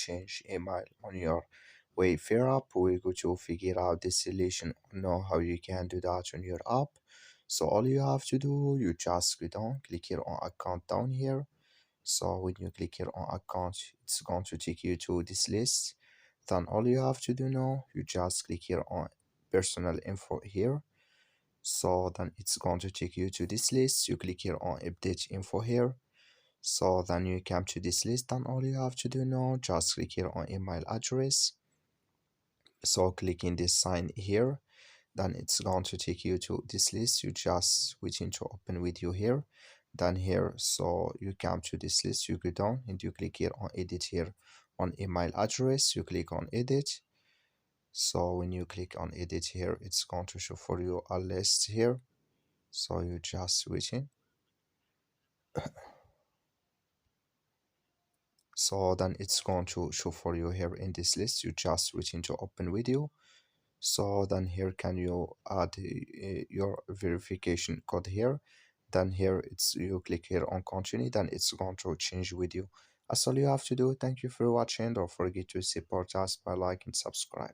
change email on your Wayfair app. We're going to figure out this solution, know how you can do that on your app. So all you have to do, you just go down, click here on account down here. So when you click here on account, it's going to take you to this list. Then all you have to do now, you just click here on personal info here. So then it's going to take you to this list. You click here on update info here. So then you come to this list, and all you have to do now, just click here on email address. So clicking this sign here, then it's going to take you to this list. You just waiting to open video here. Then here, so you come to this list, you go down and you click here on edit here on email address. You click on edit. So when you click on edit here, it's going to show for you a list here. So you just waiting. So then it's going to show for you here in this list. You just waiting to open video. So then here can you add your verification code here. Then here it's you click here on continue, then it's going to change video. That's all you have to do. Thank you for watching. Don't forget to support us by like and subscribe.